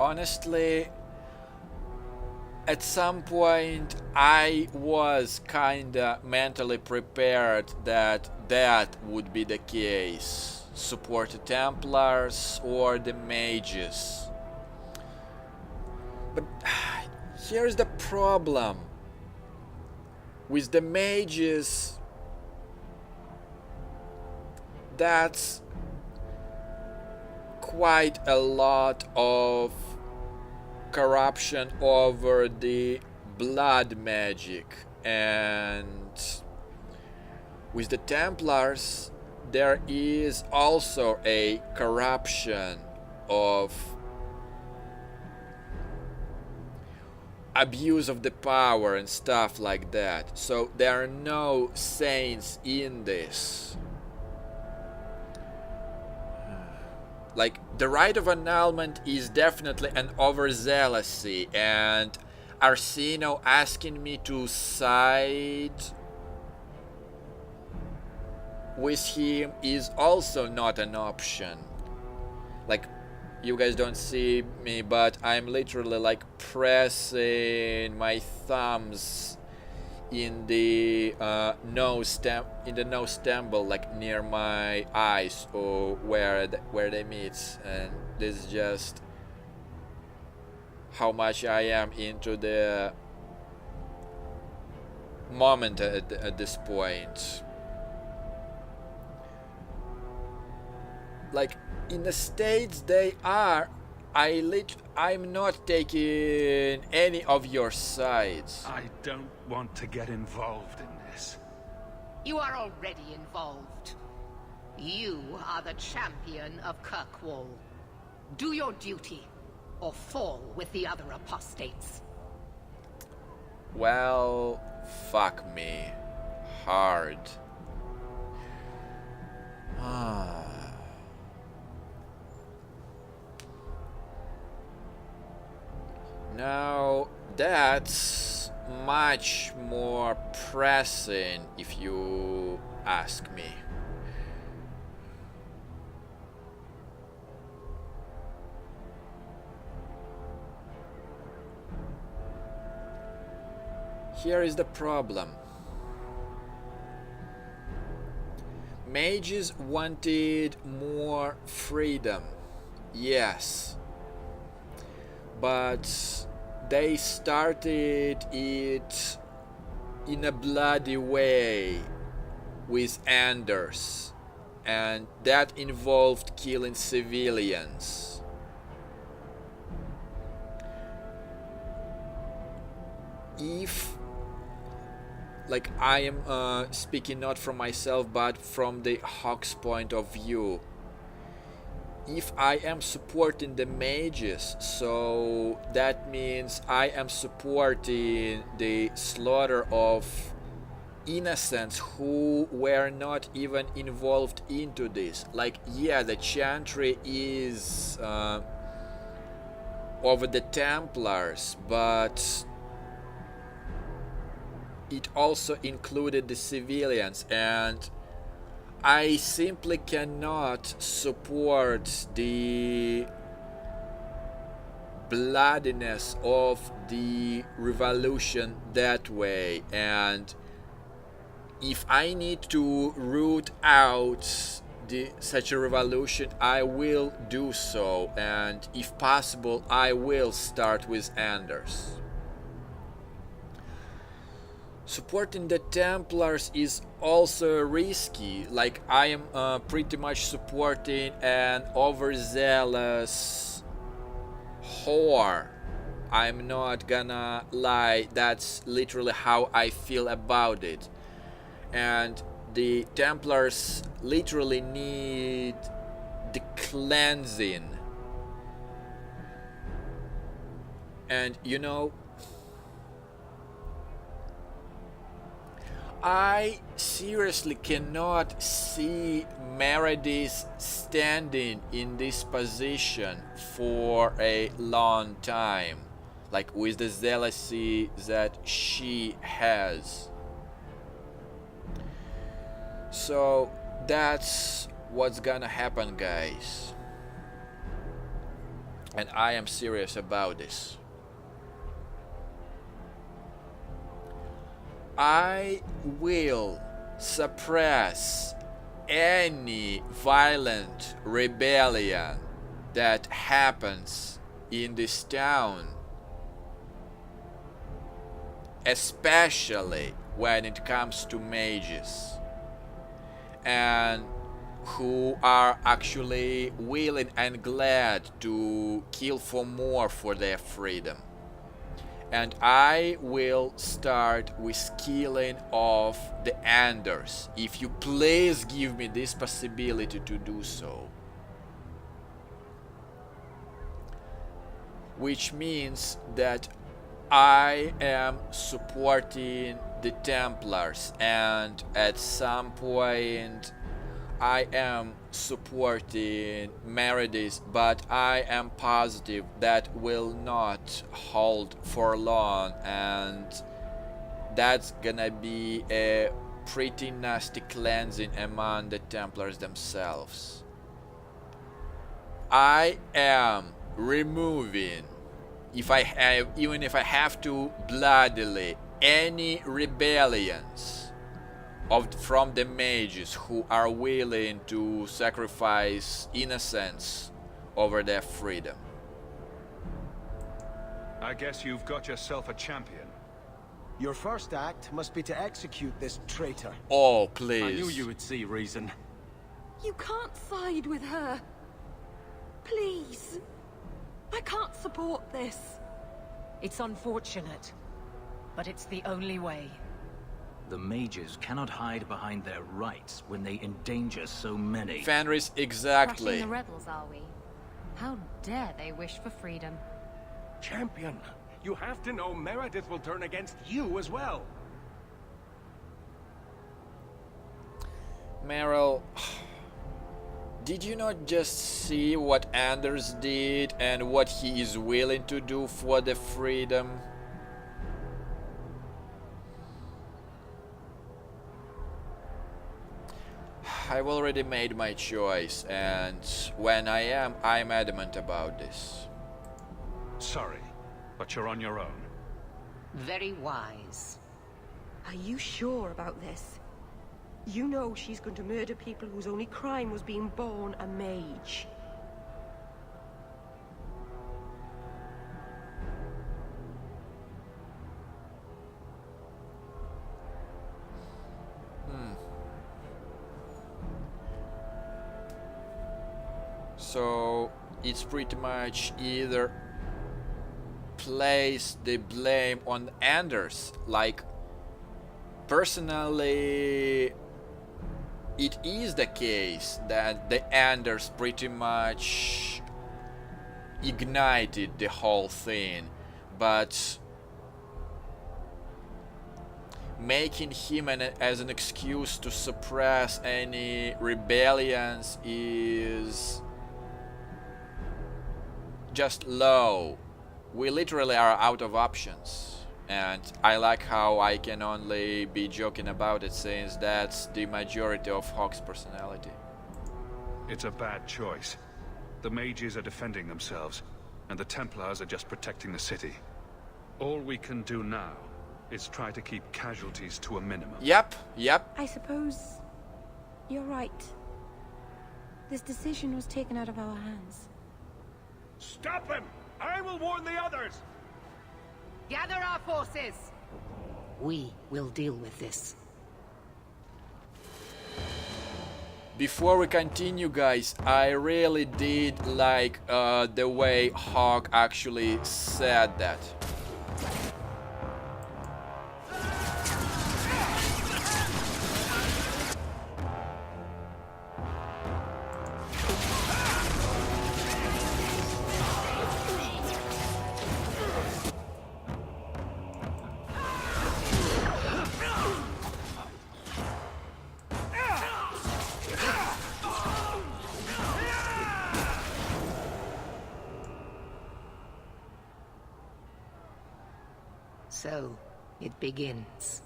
honestly, at some point I was kinda mentally prepared that that would be the case. Support the Templars or the mages. But here's the problem. With the mages, that's quite a lot of corruption over the blood magic, and with the Templars there is also a corruption of abuse of the power and stuff like that. So there are no saints in this. Like, the right of annulment is definitely an overzealousy, and Arsino asking me to side with him is also not an option. Like, you guys don't see me, but I'm literally like pressing my thumbs in the nose temple, like near my eyes or where they meet, and this is just how much I am into the moment at this point. Like, in the states they are, I'm not taking any of your sides. I don't want to get involved in this. You are already involved. You are the champion of Kirkwall. Do your duty, or fall with the other apostates. Well, fuck me. Hard. Now, that's much more pressing if you ask me. Here is the problem. Mages wanted more freedom, yes, but they started it in a bloody way with Anders, and that involved killing civilians. If, like, I am speaking not from myself but from the Hawk's point of view, if I am supporting the mages, so that means I am supporting the slaughter of innocents who were not even involved into this. Like, yeah, the chantry is over the Templars, but it also included the civilians, and I simply cannot support the bloodiness of the revolution that way. And if I need to root out such a revolution, I will do so, and if possible I will start with Anders. Supporting the Templars is also risky. Like, I am pretty much supporting an overzealous whore. I'm not gonna lie, that's literally how I feel about it. And the Templars literally need the cleansing. And you know, I seriously cannot see Meredith standing in this position for a long time, like with the zealousy that she has. So that's what's gonna happen, guys. And I am serious about this. I will suppress any violent rebellion that happens in this town, especially when it comes to mages and who are actually willing and glad to kill for more for their freedom. And I will start with killing off the Anders. If you please give me this possibility to do so. Which means that I am supporting the Templars, and at some point I am supporting Meredith, but I am positive that will not hold for long, and that's gonna be a pretty nasty cleansing among the Templars themselves. I am removing, even if I have to bloodily, any rebellions from the mages who are willing to sacrifice innocence over their freedom. I guess you've got yourself a champion. Your first act must be to execute this traitor. Oh, please. I knew you would see reason. You can't side with her. Please. I can't support this. It's unfortunate, but it's the only way. The mages cannot hide behind their rights when they endanger so many. Fenris, exactly. Crushing the rebels, are we? How dare they wish for freedom? Champion, you have to know Meredith will turn against you as well. Meryl, did you not just see what Anders did and what he is willing to do for the freedom? I've already made my choice, and when I'm adamant about this. Sorry, but you're on your own. Very wise. Are you sure about this? You know she's going to murder people whose only crime was being born a mage. So it's pretty much either place the blame on Anders. Like, personally, it is the case that the Anders pretty much ignited the whole thing, but making him as an excuse to suppress any rebellions is just low. We literally are out of options, and I like how I can only be joking about it since that's the majority of Hawk's personality. It's a bad choice. The mages are defending themselves, and the Templars are just protecting the city. All we can do now is try to keep casualties to a minimum. Yep. I suppose you're right. This decision was taken out of our hands. Stop him! I will warn the others! Gather our forces! We will deal with this. Before we continue, guys, I really did like the way Hawk actually said that. So, it begins.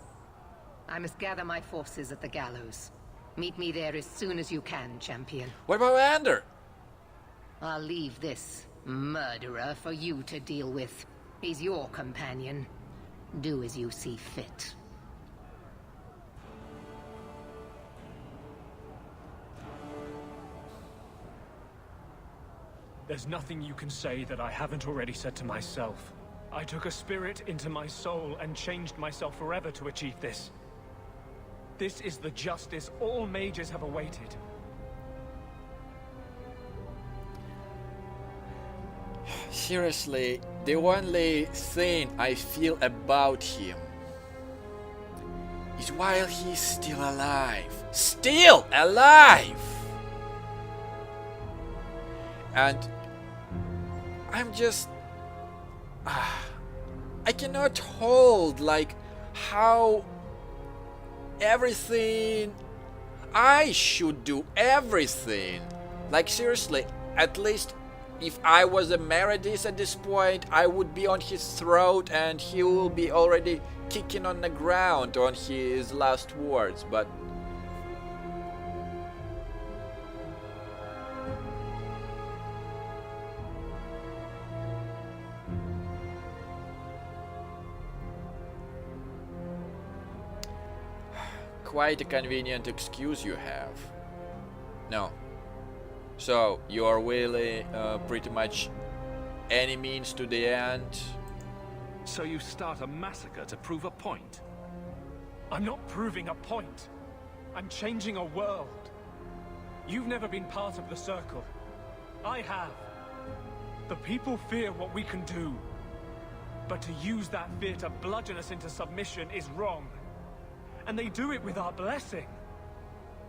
I must gather my forces at the gallows. Meet me there as soon as you can, champion. What about Ander? I'll leave this Murderer for you to deal with. He's your companion. Do as you see fit. There's nothing you can say that I haven't already said to myself. I took a spirit into my soul and changed myself forever to achieve this. This is the justice all mages have awaited. Seriously, the only thing I feel about him is while he's still alive. Still alive! And I'm just... I cannot hold, like, how everything... I should do everything. Like, seriously, at least if I was a Meredith at this point, I would be on his throat and he will be already kicking on the ground on his last words, but... Quite a convenient excuse you have. No. So, you are really pretty much any means to the end? So you start a massacre to prove a point? I'm not proving a point. I'm changing a world. You've never been part of the Circle. I have. The people fear what we can do. But to use that fear to bludgeon us into submission is wrong. And they do it with our blessing.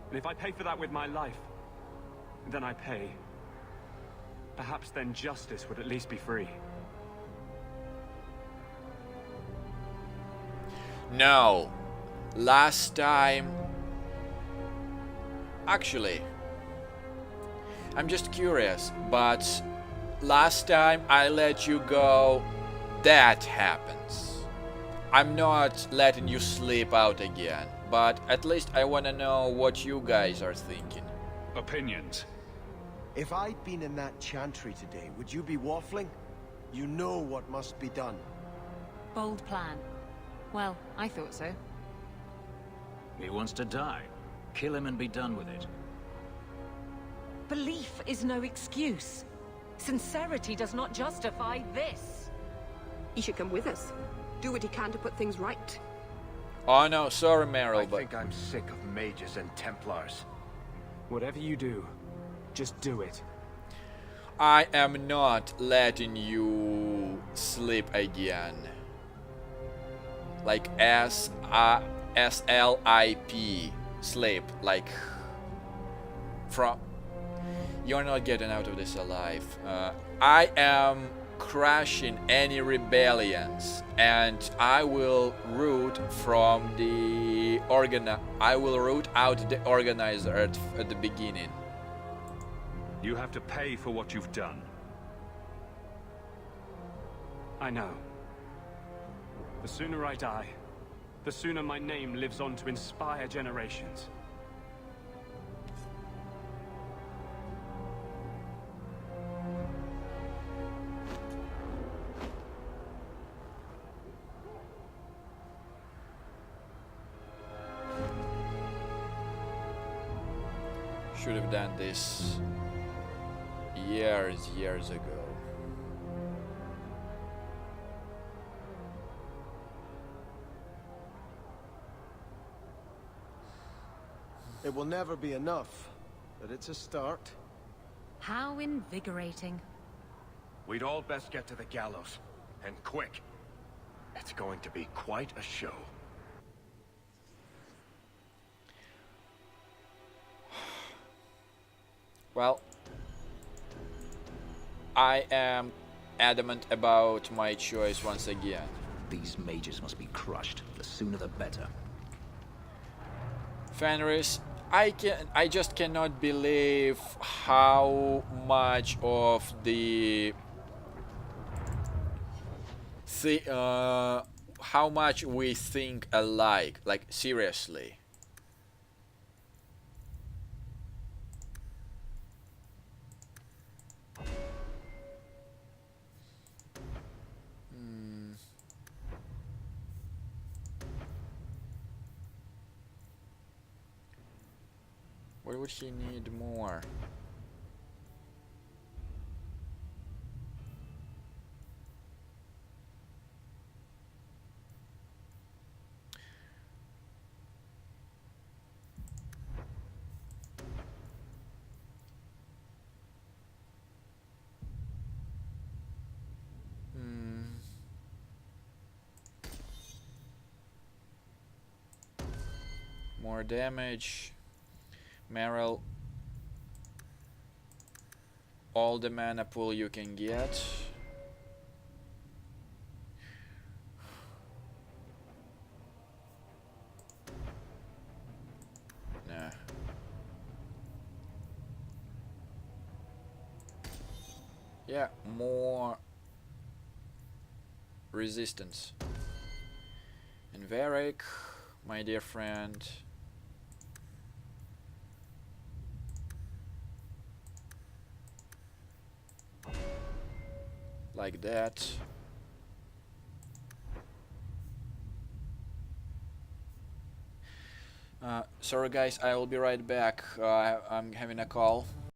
And if I pay for that with my life, then I pay. Perhaps then justice would at least be free. No. Last time... Actually, I'm just curious, but last time I let you go, that happens. I'm not letting you slip out again, but at least I want to know what you guys are thinking. Opinions. If I'd been in that chantry today, would you be waffling? You know what must be done. Bold plan. Well, I thought so. He wants to die. Kill him and be done with it. Belief is no excuse. Sincerity does not justify this. He should come with us. Do what he can to put things right. Oh no, sorry Meryl, I but... think I'm sick of mages and Templars. Whatever you do, just do it. I am not letting you slip again. Like S-L-I-P. Slip. Like... From... You're not getting out of this alive. I am crushing any rebellions, and I will root from the I will root out the organizer at the beginning. You have to pay for what you've done. I know. The sooner I die, the sooner my name lives on to inspire generations. Should have done this years ago. It will never be enough, but it's a start. How invigorating. We'd all best get to the gallows, and quick. It's going to be quite a show. Well, I am adamant about my choice once again. These mages must be crushed. The sooner the better. Fenris, I just cannot believe how much of how much we think alike. Like, seriously. would he need more? More damage. Meryl. All the mana pool you can get. Nah. Yeah, more resistance. And Varric, my dear friend. Like that. Sorry guys, I will be right back. I'm having a call.